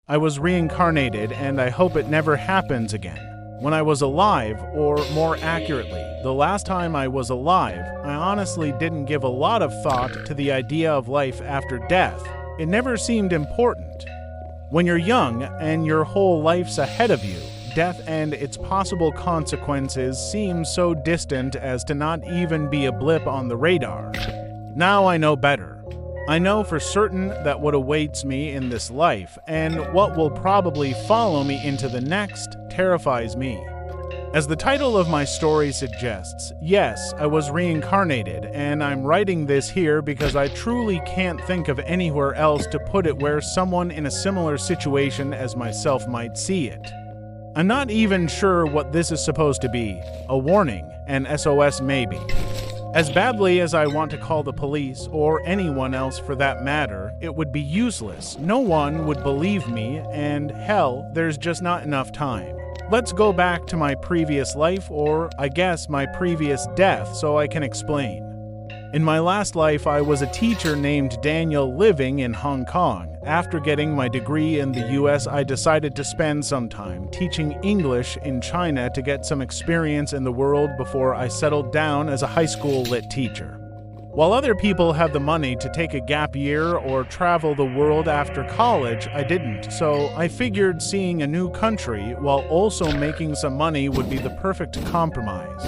I was reincarnated, and I hope it never happens again. When I was alive, or more accurately, the last time I was alive, I honestly didn't give a lot of thought to the idea of life after death. It never seemed important. When you're young and your whole life's ahead of you, death and its possible consequences seem so distant as to not even be a blip on the radar. Now I know better. I know for certain that what awaits me in this life, and what will probably follow me into the next, terrifies me. As the title of my story suggests, yes, I was reincarnated, and I'm writing this here because I truly can't think of anywhere else to put it where someone in a similar situation as myself might see it. I'm not even sure what this is supposed to be, a warning, an SOS maybe. As badly as I want to call the police, or anyone else for that matter, it would be useless. No one would believe me, and hell, there's just not enough time. Let's go back to my previous life, or I guess my previous death, so I can explain. In my last life, I was a teacher named Daniel living in Hong Kong. After getting my degree in the US, I decided to spend some time teaching English in China to get some experience in the world before I settled down as a high school lit teacher. While other people have the money to take a gap year or travel the world after college, I didn't, so I figured seeing a new country while also making some money would be the perfect compromise.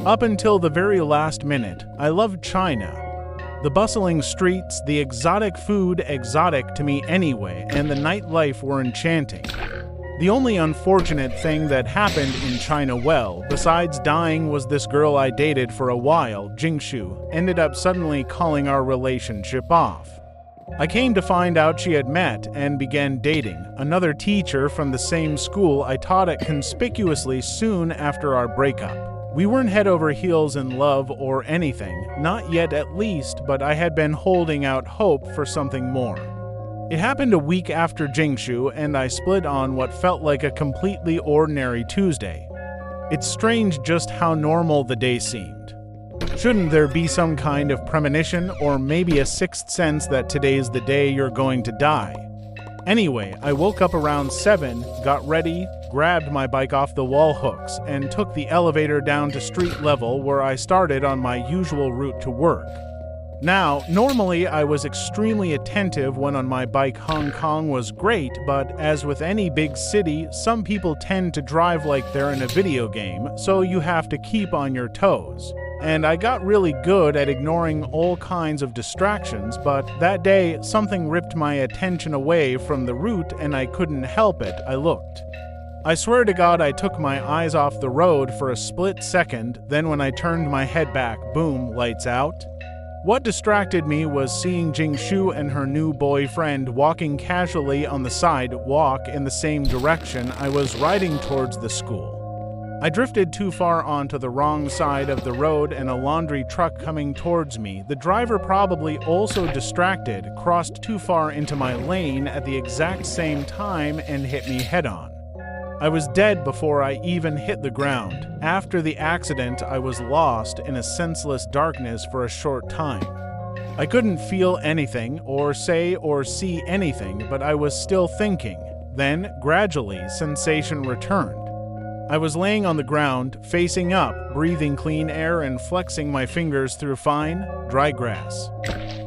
Up until the very last minute, I loved China. The bustling streets, the exotic food, exotic to me anyway, and the nightlife were enchanting. The only unfortunate thing that happened in China, well, besides dying, was this girl I dated for a while, Jingshu, ended up suddenly calling our relationship off. I came to find out she had met and began dating another teacher from the same school I taught at conspicuously soon after our breakup. We weren't head over heels in love or anything, not yet at least, but I had been holding out hope for something more. It happened a week after Jingshu, and I split on what felt like a completely ordinary Tuesday. It's strange just how normal the day seemed. Shouldn't there be some kind of premonition, or maybe a sixth sense that today's the day you're going to die? Anyway, I woke up around 7, got ready, grabbed my bike off the wall hooks, and took the elevator down to street level where I started on my usual route to work. Now, normally I was extremely attentive when on my bike. Hong Kong was great, but as with any big city, some people tend to drive like they're in a video game, so you have to keep on your toes. And I got really good at ignoring all kinds of distractions, but that day something ripped my attention away from the route and I couldn't help it. I looked. I swear to God I took my eyes off the road for a split second, then when I turned my head back, boom, lights out. What distracted me was seeing Jingshu and her new boyfriend walking casually on the sidewalk in the same direction I was riding towards the school. I drifted too far onto the wrong side of the road and a laundry truck coming towards me. The driver, probably also distracted, crossed too far into my lane at the exact same time and hit me head-on. I was dead before I even hit the ground. After the accident, I was lost in a senseless darkness for a short time. I couldn't feel anything, or say or see anything, but I was still thinking. Then, gradually, sensation returned. I was laying on the ground, facing up, breathing clean air and flexing my fingers through fine, dry grass.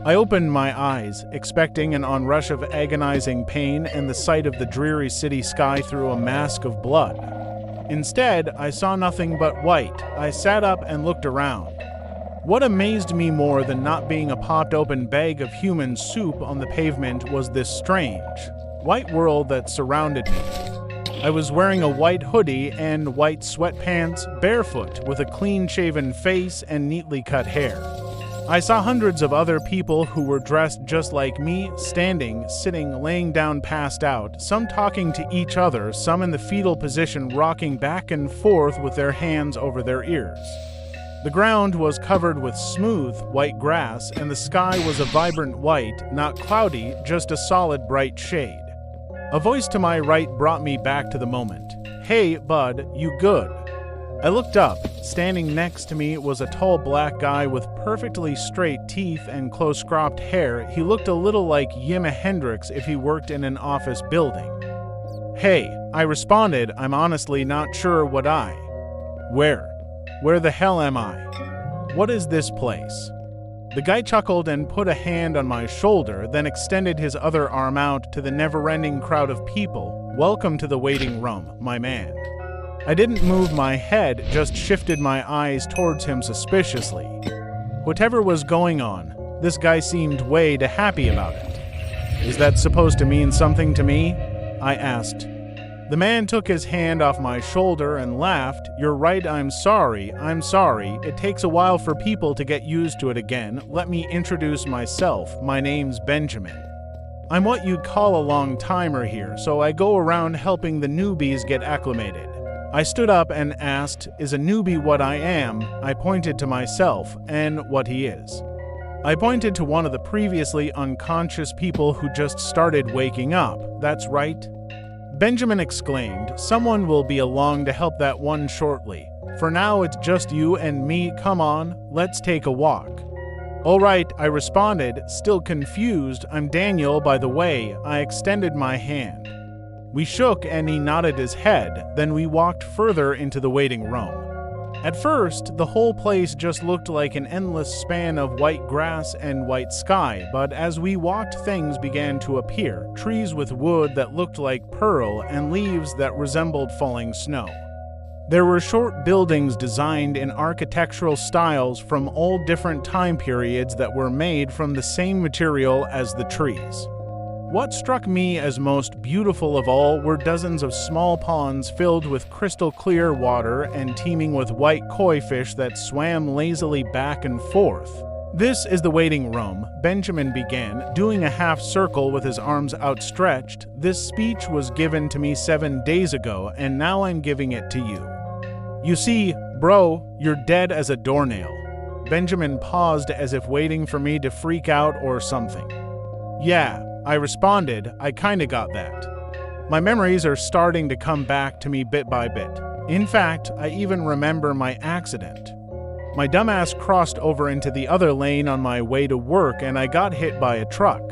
I opened my eyes, expecting an onrush of agonizing pain and the sight of the dreary city sky through a mask of blood. Instead, I saw nothing but white. I sat up and looked around. What amazed me more than not being a popped-open bag of human soup on the pavement was this strange, white world that surrounded me. I was wearing a white hoodie and white sweatpants, barefoot, with a clean-shaven face and neatly cut hair. I saw hundreds of other people who were dressed just like me, standing, sitting, laying down passed out, some talking to each other, some in the fetal position rocking back and forth with their hands over their ears. The ground was covered with smooth, white grass, and the sky was a vibrant white, not cloudy, just a solid bright shade. A voice to my right brought me back to the moment. "Hey, bud, you good?" I looked up. Standing next to me was a tall black guy with perfectly straight teeth and close-cropped hair. He looked a little like Jimi Hendrix if he worked in an office building. "Hey," I responded, "I'm honestly not sure what I... Where the hell am I? What is this place?" The guy chuckled and put a hand on my shoulder, then extended his other arm out to the never-ending crowd of people. "Welcome to the waiting room, my man." I didn't move my head, just shifted my eyes towards him suspiciously. Whatever was going on, this guy seemed way too happy about it. "Is that supposed to mean something to me?" I asked. The man took his hand off my shoulder and laughed. "You're right, I'm sorry. It takes a while for people to get used to it again. Let me introduce myself. My name's Benjamin. I'm what you'd call a long-timer here, so I go around helping the newbies get acclimated." I stood up and asked, "Is a newbie what I am?" I pointed to myself, and what he is. I pointed to one of the previously unconscious people who just started waking up. "That's right." Benjamin exclaimed, "Someone will be along to help that one shortly. For now, it's just you and me. Come on, let's take a walk." "All right," I responded, still confused. "I'm Daniel, by the way." I extended my hand. We shook and he nodded his head. Then we walked further into the waiting room. At first, the whole place just looked like an endless span of white grass and white sky, but as we walked, things began to appear. Trees with wood that looked like pearl and leaves that resembled falling snow. There were short buildings designed in architectural styles from all different time periods that were made from the same material as the trees. What struck me as most beautiful of all were dozens of small ponds filled with crystal clear water and teeming with white koi fish that swam lazily back and forth. "This is the waiting room," Benjamin began, doing a half circle with his arms outstretched. "This speech was given to me 7 days ago, and now I'm giving it to you. You see, bro, you're dead as a doornail." Benjamin paused as if waiting for me to freak out or something. "Yeah," I responded, "I kinda got that. My memories are starting to come back to me bit by bit. In fact, I even remember my accident. My dumbass crossed over into the other lane on my way to work and I got hit by a truck.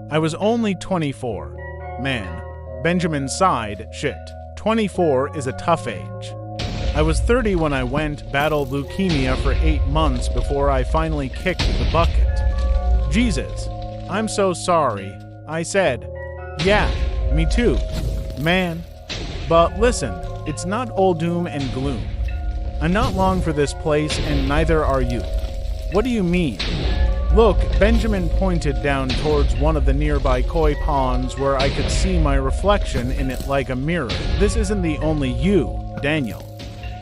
I was only 24. Man." Benjamin sighed. "Shit, 24 is a tough age. I was 30 when I battled leukemia for 8 months before I finally kicked the bucket. Jesus, I'm so sorry," I said. "Yeah, me too, man. But listen, it's not all doom and gloom. I'm not long for this place and neither are you." "What do you mean?" "Look," Benjamin pointed down towards one of the nearby koi ponds where I could see my reflection in it like a mirror. "This isn't the only you, Daniel.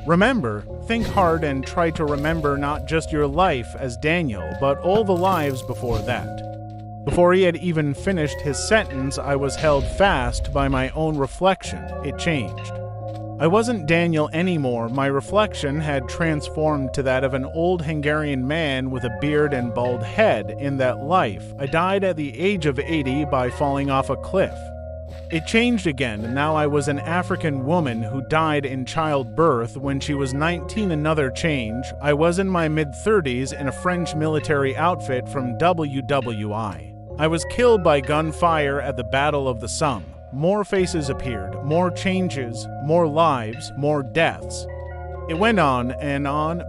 Remember, think hard and try to remember not just your life as Daniel, but all the lives before that." Before he had even finished his sentence, I was held fast by my own reflection. It changed. I wasn't Daniel anymore. My reflection had transformed to that of an old Hungarian man with a beard and bald head. In that life, I died at the age of 80 by falling off a cliff. It changed again. Now I was an African woman who died in childbirth when she was 19. Another change. I was in my mid-30s in a French military outfit from WWI. I was killed by gunfire at the Battle of the Somme. More faces appeared, more changes, more lives, more deaths. It went on,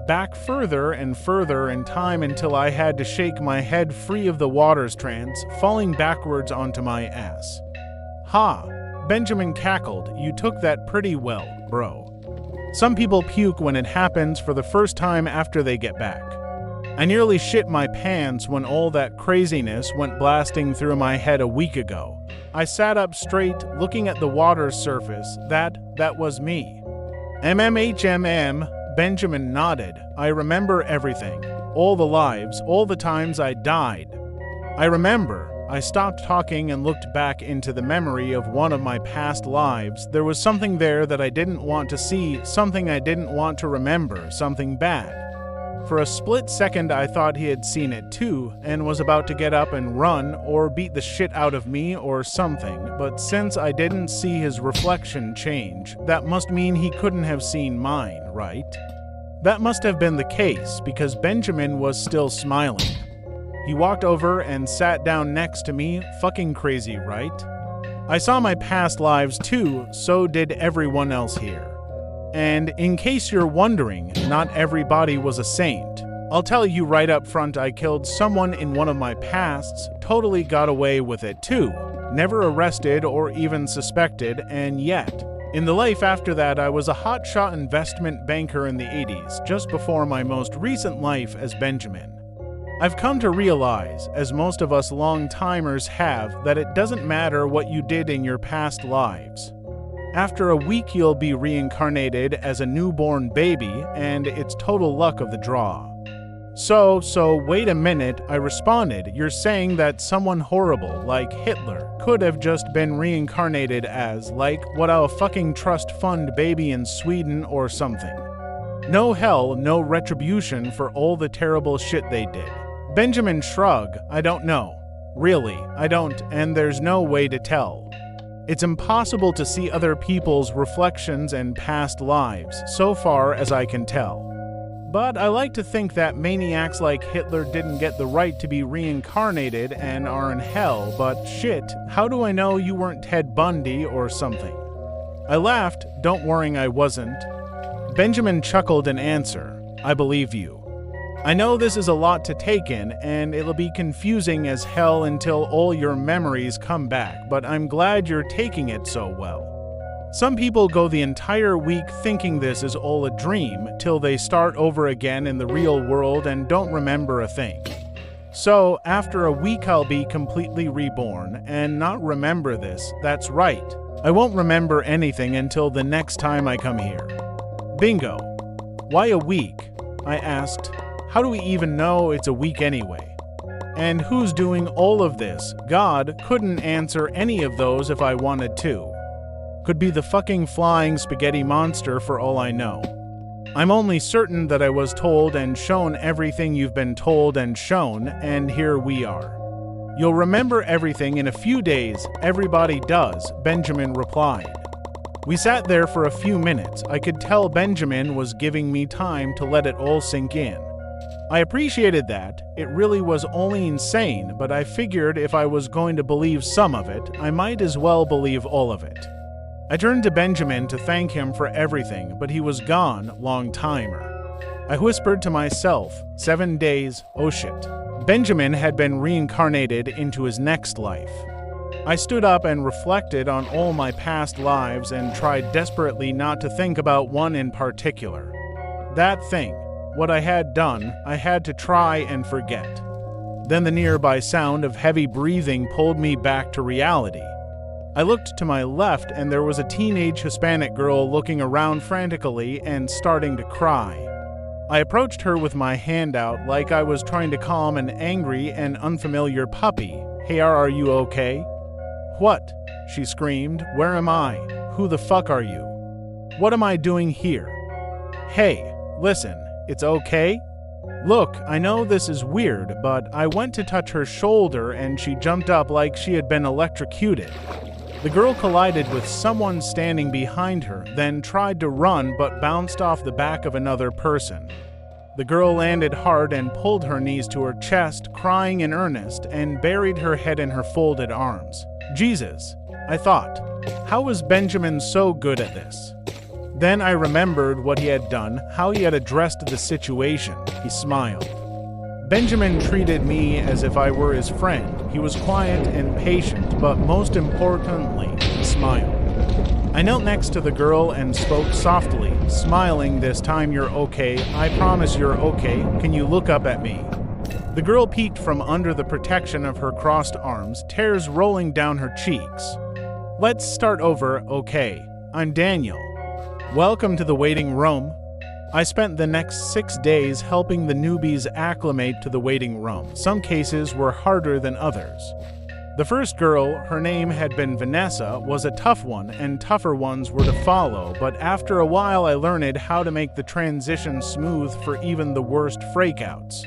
back further and further in time until I had to shake my head free of the water's trance, falling backwards onto my ass. "Ha!" Benjamin cackled. "You took that pretty well, bro. Some people puke when it happens for the first time after they get back. I nearly shit my pants when all that craziness went blasting through my head a week ago. I sat up straight, looking at the water's surface. That was me." "MMHMM," Benjamin nodded. "I remember everything. All the lives, all the times I died. I remember." I stopped talking and looked back into the memory of one of my past lives. There was something there that I didn't want to see, something I didn't want to remember, something bad. For a split second, I thought he had seen it too and was about to get up and run or beat the shit out of me or something, but since I didn't see his reflection change, that must mean he couldn't have seen mine, right? That must have been the case because Benjamin was still smiling. He walked over and sat down next to me, fucking crazy, right? I saw my past lives too, so did everyone else here. And in case you're wondering, not everybody was a saint. I'll tell you right up front, I killed someone in one of my pasts, totally got away with it too. Never arrested or even suspected, and yet. In the life after that, I was a hotshot investment banker in the 80s, just before my most recent life as Benjamin. I've come to realize, as most of us long-timers have, that it doesn't matter what you did in your past lives. After a week, you'll be reincarnated as a newborn baby, and it's total luck of the draw. So wait a minute, I responded. You're saying that someone horrible, like Hitler, could have just been reincarnated as, like, what, a fucking trust fund baby in Sweden or something. No hell, no retribution for all the terrible shit they did. Benjamin shrugged. I don't know. Really, I don't, and there's no way to tell. It's impossible to see other people's reflections and past lives, so far as I can tell. But I like to think that maniacs like Hitler didn't get the right to be reincarnated and are in hell, but shit, how do I know you weren't Ted Bundy or something? I laughed. Don't worry, I wasn't. Benjamin chuckled in answer. I believe you. I know this is a lot to take in, and it'll be confusing as hell until all your memories come back, but I'm glad you're taking it so well. Some people go the entire week thinking this is all a dream, till they start over again in the real world and don't remember a thing. So, after a week I'll be completely reborn, and not remember this, that's right. I won't remember anything until the next time I come here. Bingo. Why a week? I asked. How do we even know it's a week anyway? And who's doing all of this? God couldn't answer any of those if I wanted to. Could be the fucking flying spaghetti monster for all I know. I'm only certain that I was told and shown everything you've been told and shown, and here we are. You'll remember everything in a few days. Everybody does, Benjamin replied. We sat there for a few minutes. I could tell Benjamin was giving me time to let it all sink in. I appreciated that. It really was only insane, but I figured if I was going to believe some of it, I might as well believe all of it. I turned to Benjamin to thank him for everything, but he was gone, long-timer. I whispered to myself, 7 days, oh shit. Benjamin had been reincarnated into his next life. I stood up and reflected on all my past lives and tried desperately not to think about one in particular. That thing. What I had done, I had to try and forget. Then the nearby sound of heavy breathing pulled me back to reality. I looked to my left and there was a teenage Hispanic girl looking around frantically and starting to cry. I approached her with my hand out like I was trying to calm an angry and unfamiliar puppy. Hey, are you okay? What? She screamed. Where am I? Who the fuck are you? What am I doing here? Hey, listen. It's okay? Look, I know this is weird, but I went to touch her shoulder and she jumped up like she had been electrocuted. The girl collided with someone standing behind her, then tried to run but bounced off the back of another person. The girl landed hard and pulled her knees to her chest, crying in earnest, and buried her head in her folded arms. Jesus, I thought. How was Benjamin so good at this? Then I remembered what he had done, how he had addressed the situation. He smiled. Benjamin treated me as if I were his friend. He was quiet and patient, but most importantly, he smiled. I knelt next to the girl and spoke softly, smiling. This time you're okay. I promise you're okay. Can you look up at me? The girl peeked from under the protection of her crossed arms, tears rolling down her cheeks. Let's start over, okay? I'm Daniel. Welcome to the waiting room. I spent the next 6 days helping the newbies acclimate to the waiting room. Some cases were harder than others. The first girl, her name had been Vanessa, was a tough one, and tougher ones were to follow, but after a while I learned how to make the transition smooth for even the worst freakouts.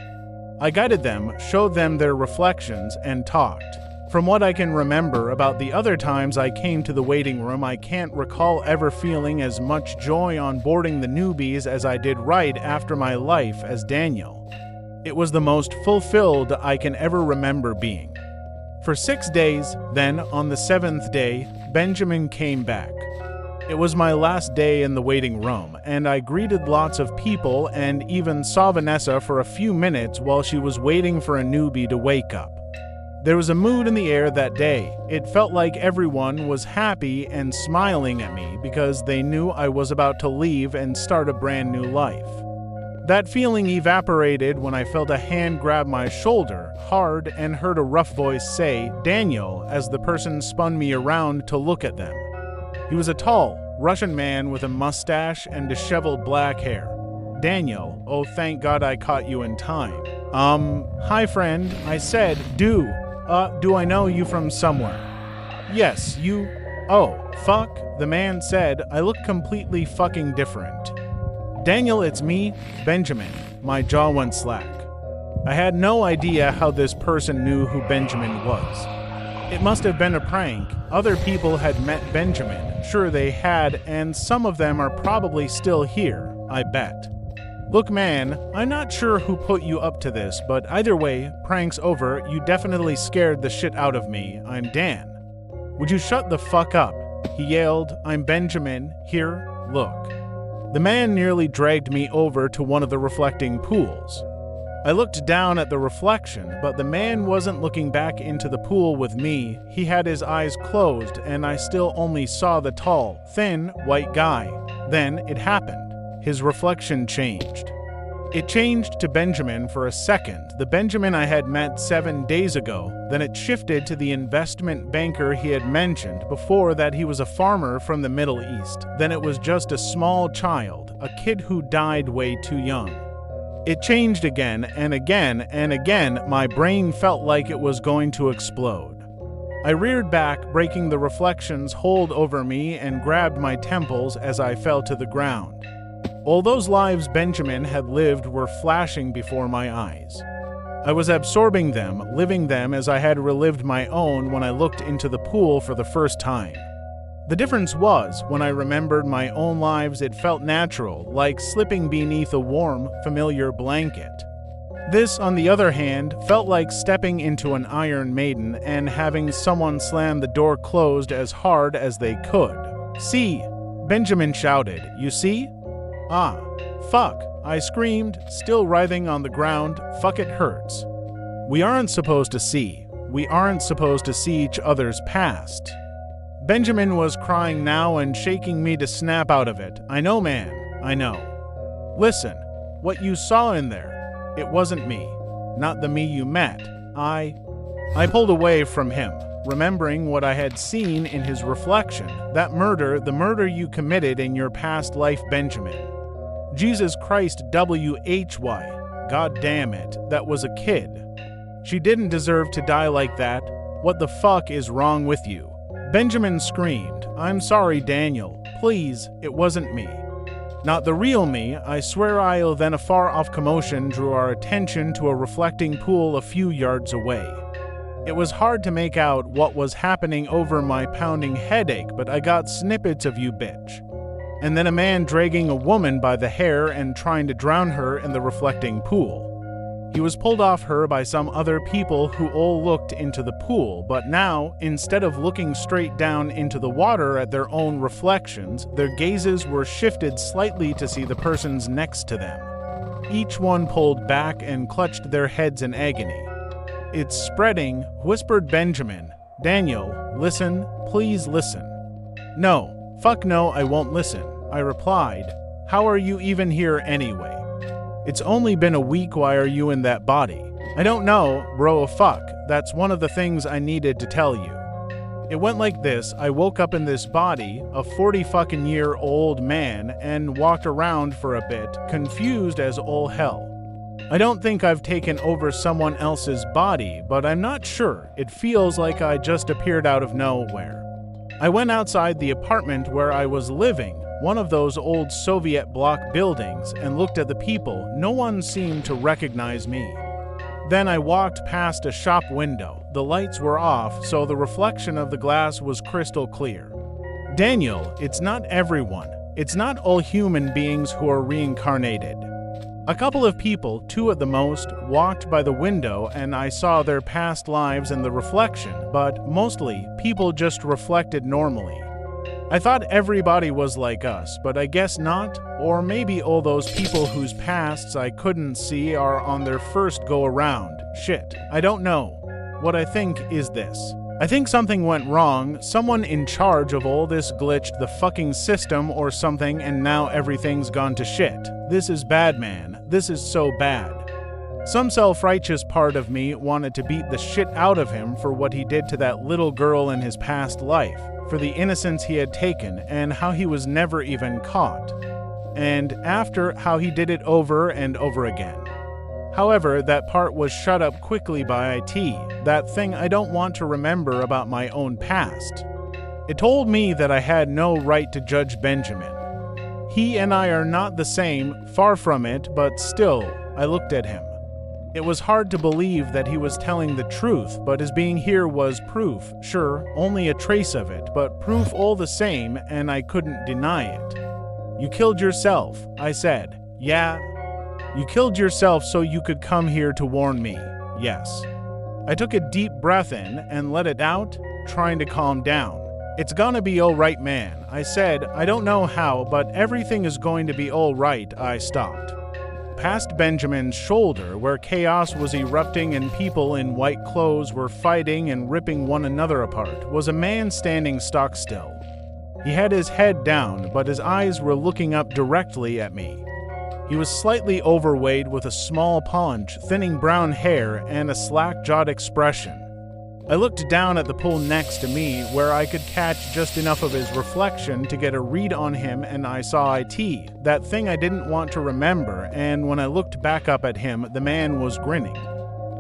I guided them, showed them their reflections, and talked. From what I can remember about the other times I came to the waiting room, I can't recall ever feeling as much joy on boarding the newbies as I did right after my life as Daniel. It was the most fulfilled I can ever remember being. For 6 days, then, on the 7th day, Benjamin came back. It was my last day in the waiting room, and I greeted lots of people and even saw Vanessa for a few minutes while she was waiting for a newbie to wake up. There was a mood in the air that day. It felt like everyone was happy and smiling at me because they knew I was about to leave and start a brand new life. That feeling evaporated when I felt a hand grab my shoulder hard and heard a rough voice say, "Daniel," as the person spun me around to look at them. He was a tall, Russian man with a mustache and disheveled black hair. "Daniel, oh thank God I caught you in time." Hi friend," I said. Do I know you from somewhere?" "Yes, you..." "Oh, fuck," the man said. I look completely fucking different. "Daniel, it's me, Benjamin." My jaw went slack. I had no idea how this person knew who Benjamin was. It must have been a prank. Other people had met Benjamin. Sure they had, and some of them are probably still here, I bet. "Look man, I'm not sure who put you up to this, but either way, prank's over. You definitely scared the shit out of me. I'm Dan." "Would you shut the fuck up?" he yelled. "I'm Benjamin. Here, look." The man nearly dragged me over to one of the reflecting pools. I looked down at the reflection, but the man wasn't looking back into the pool with me. He had his eyes closed, and I still only saw the tall, thin, white guy. Then it happened. His reflection changed. It changed to Benjamin for a second, the Benjamin I had met 7 days ago. Then it shifted to the investment banker he had mentioned. Before that, he was a farmer from the Middle East. Then it was just a small child, a kid who died way too young. It changed again and again and again. My brain felt like it was going to explode. I reared back, breaking the reflection's hold over me, and grabbed my temples as I fell to the ground. All those lives Benjamin had lived were flashing before my eyes. I was absorbing them, living them as I had relived my own when I looked into the pool for the first time. The difference was, when I remembered my own lives, it felt natural, like slipping beneath a warm, familiar blanket. This, on the other hand, felt like stepping into an Iron Maiden and having someone slam the door closed as hard as they could. "See!" Benjamin shouted. "You see?" "Ah, fuck," I screamed, still writhing on the ground. "Fuck, it hurts." We aren't supposed to see. We aren't supposed to see each other's past. Benjamin was crying now and shaking me to snap out of it. "I know, man, I know. Listen, what you saw in there, it wasn't me. Not the me you met. I pulled away from him, remembering what I had seen in his reflection. That murder, the murder you committed in your past life, Benjamin. Jesus Christ, WHY. God damn it, that was a kid. She didn't deserve to die like that. What the fuck is wrong with you?" Benjamin screamed. "I'm sorry, Daniel. Please, it wasn't me. Not the real me, I swear I'll." Then a far-off commotion drew our attention to a reflecting pool a few yards away. It was hard to make out what was happening over my pounding headache, but I got snippets of "you bitch." And then a man dragging a woman by the hair and trying to drown her in the reflecting pool. He was pulled off her by some other people who all looked into the pool, but now, instead of looking straight down into the water at their own reflections, their gazes were shifted slightly to see the persons next to them. Each one pulled back and clutched their heads in agony. "It's spreading," whispered Benjamin. "Daniel, listen, please listen." "No, fuck no, I won't listen," I replied. "How are you even here anyway? It's only been a week. Why are you in that body?" "I don't know, bro. Fuck. That's one of the things I needed to tell you. It went like this. I woke up in this body, a 40-fucking-year-old man, and walked around for a bit, confused as all hell. I don't think I've taken over someone else's body, but I'm not sure. It feels like I just appeared out of nowhere. I went outside the apartment where I was living, one of those old Soviet bloc buildings, and looked at the people. No one seemed to recognize me. Then I walked past a shop window. The lights were off, so the reflection of the glass was crystal clear. Daniel, it's not everyone. It's not all human beings who are reincarnated. A couple of people, 2 at the most, walked by the window and I saw their past lives in the reflection, but mostly, people just reflected normally. I thought everybody was like us, but I guess not, or maybe all those people whose pasts I couldn't see are on their first go-around. Shit, I don't know. What I think is this. I think something went wrong, someone in charge of all this glitched the fucking system or something, and now everything's gone to shit. This is bad, man. This is so bad. Some self-righteous part of me wanted to beat the shit out of him for what he did to that little girl in his past life, for the innocence he had taken and how he was never even caught. And after, how he did it over and over again. However, that part was shut up quickly by IT, that thing I don't want to remember about my own past. It told me that I had no right to judge Benjamin. He and I are not the same, far from it, but still, I looked at him. It was hard to believe that he was telling the truth, but his being here was proof. Sure, only a trace of it, but proof all the same, and I couldn't deny it. You killed yourself, I said. Yeah. You killed yourself so you could come here to warn me. Yes. I took a deep breath in and let it out, trying to calm down. It's gonna be all right, man. I said, I don't know how, but everything is going to be all right. I stopped. Past Benjamin's shoulder, where chaos was erupting and people in white clothes were fighting and ripping one another apart, was a man standing stock still. He had his head down, but his eyes were looking up directly at me. He was slightly overweight with a small paunch, thinning brown hair, and a slack-jawed expression. I looked down at the pool next to me, where I could catch just enough of his reflection to get a read on him, and I saw IT, that thing I didn't want to remember, and when I looked back up at him, the man was grinning.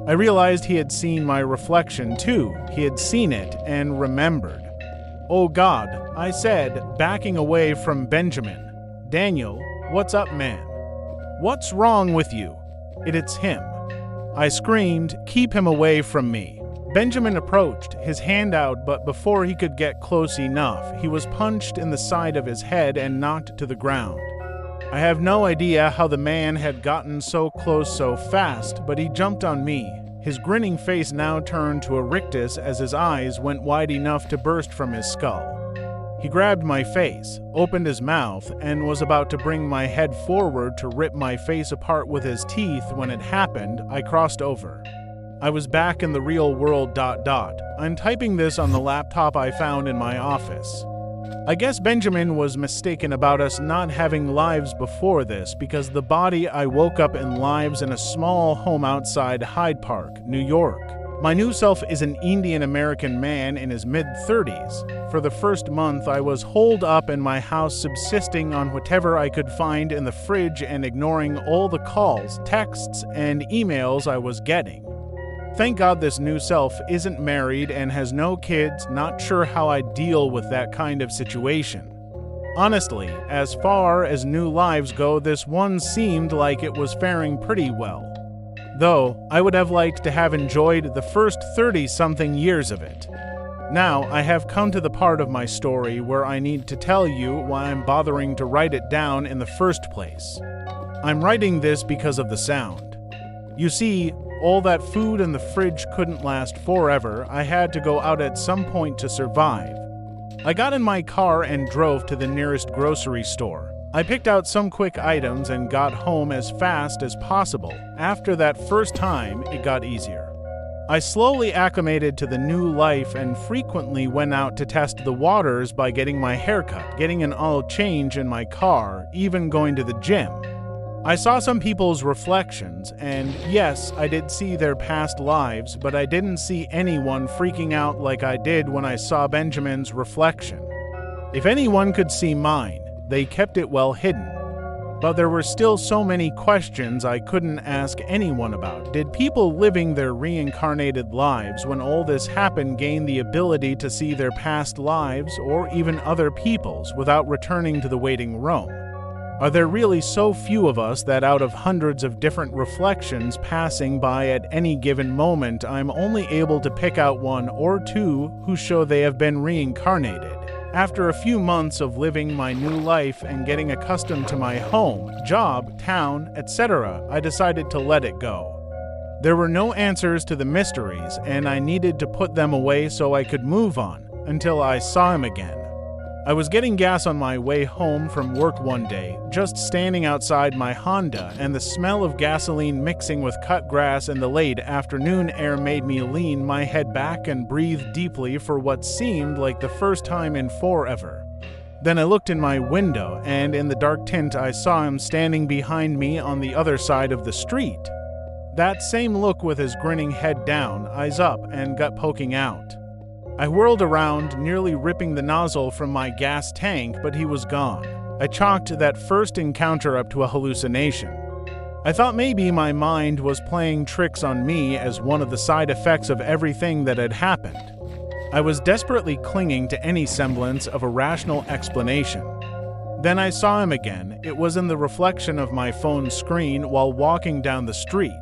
I realized he had seen my reflection too. He had seen it and remembered. Oh God, I said, backing away from Benjamin. Daniel, what's up, man? What's wrong with you? It's him. I screamed, keep him away from me. Benjamin approached, his hand out, but before he could get close enough, he was punched in the side of his head and knocked to the ground. I have no idea how the man had gotten so close so fast, but he jumped on me. His grinning face now turned to a rictus as his eyes went wide enough to burst from his skull. He grabbed my face, opened his mouth, and was about to bring my head forward to rip my face apart with his teeth. When it happened, I crossed over. I was back in the real world. I'm typing this on the laptop I found in my office. I guess Benjamin was mistaken about us not having lives before this, because the body I woke up in lives in a small home outside Hyde Park, New York. My new self is an Indian American man in his mid-30s. For the first month, I was holed up in my house subsisting on whatever I could find in the fridge and ignoring all the calls, texts, and emails I was getting. Thank God this new self isn't married and has no kids. Not sure how I deal with that kind of situation. Honestly, as far as new lives go, this one seemed like it was faring pretty well. Though, I would have liked to have enjoyed the first 30-something years of it. Now, I have come to the part of my story where I need to tell you why I'm bothering to write it down in the first place. I'm writing this because of the sound. You see, all that food in the fridge couldn't last forever. I had to go out at some point to survive. I got in my car and drove to the nearest grocery store. I picked out some quick items and got home as fast as possible. After that first time, it got easier. I slowly acclimated to the new life and frequently went out to test the waters by getting my hair cut, getting an oil change in my car, even going to the gym. I saw some people's reflections, and yes, I did see their past lives, but I didn't see anyone freaking out like I did when I saw Benjamin's reflection. If anyone could see mine, they kept it well hidden. But there were still so many questions I couldn't ask anyone about. Did people living their reincarnated lives when all this happened gain the ability to see their past lives or even other people's without returning to the waiting room? Are there really so few of us that out of hundreds of different reflections passing by at any given moment, I'm only able to pick out one or two who show they have been reincarnated? After a few months of living my new life and getting accustomed to my home, job, town, etc., I decided to let it go. There were no answers to the mysteries, and I needed to put them away so I could move on, until I saw him again. I was getting gas on my way home from work one day, just standing outside my Honda, and the smell of gasoline mixing with cut grass and the late afternoon air made me lean my head back and breathe deeply for what seemed like the first time in forever. Then I looked in my window, and in the dark tint I saw him standing behind me on the other side of the street. That same look with his grinning head down, eyes up, and gut poking out. I whirled around, nearly ripping the nozzle from my gas tank, but he was gone. I chalked that first encounter up to a hallucination. I thought maybe my mind was playing tricks on me as one of the side effects of everything that had happened. I was desperately clinging to any semblance of a rational explanation. Then I saw him again. It was in the reflection of my phone screen while walking down the street.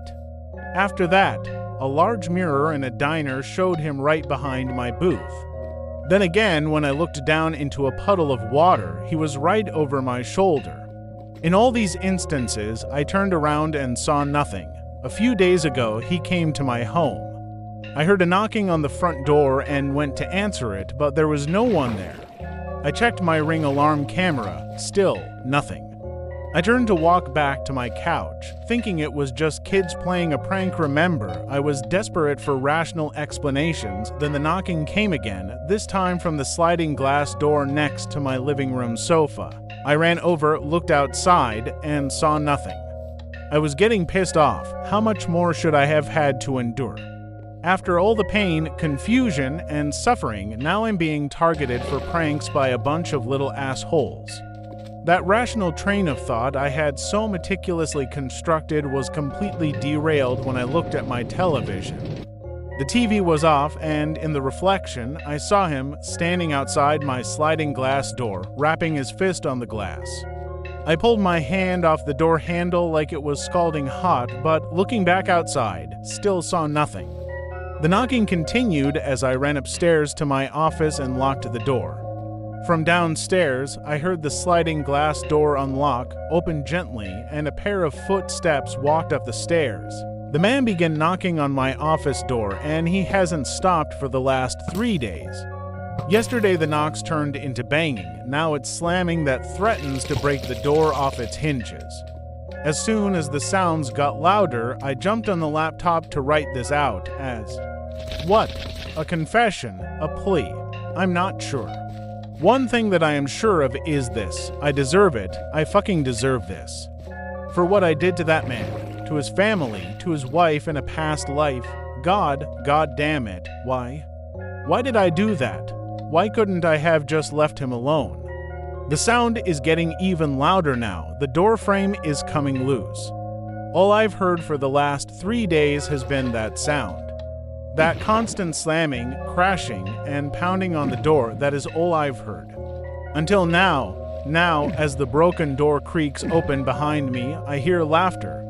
After that, a large mirror in a diner showed him right behind my booth. Then again, when I looked down into a puddle of water, he was right over my shoulder. In all these instances, I turned around and saw nothing. A few days ago, he came to my home. I heard a knocking on the front door and went to answer it, but there was no one there. I checked my Ring alarm camera, still nothing. I turned to walk back to my couch, thinking it was just kids playing a prank. Remember, I was desperate for rational explanations. Then the knocking came again, this time from the sliding glass door next to my living room sofa. I ran over, looked outside, and saw nothing. I was getting pissed off. How much more should I have had to endure? After all the pain, confusion, and suffering, now I'm being targeted for pranks by a bunch of little assholes. That rational train of thought I had so meticulously constructed was completely derailed when I looked at my television. The TV was off, and in the reflection, I saw him standing outside my sliding glass door, rapping his fist on the glass. I pulled my hand off the door handle like it was scalding hot, but looking back outside, still saw nothing. The knocking continued as I ran upstairs to my office and locked the door. From downstairs, I heard the sliding glass door unlock, open gently, and a pair of footsteps walked up the stairs. The man began knocking on my office door, and he hasn't stopped for the last 3 days. Yesterday the knocks turned into banging. Now it's slamming that threatens to break the door off its hinges. As soon as the sounds got louder, I jumped on the laptop to write this out as, what? A confession? A plea? I'm not sure. One thing that I am sure of is this. I deserve it. I fucking deserve this. For what I did to that man, to his family, to his wife in a past life. God damn it. Why? Why did I do that? Why couldn't I have just left him alone? The sound is getting even louder now. The door frame is coming loose. All I've heard for the last 3 days has been that sound. That constant slamming, crashing, and pounding on the door, that is all I've heard. Until now, as the broken door creaks open behind me, I hear laughter,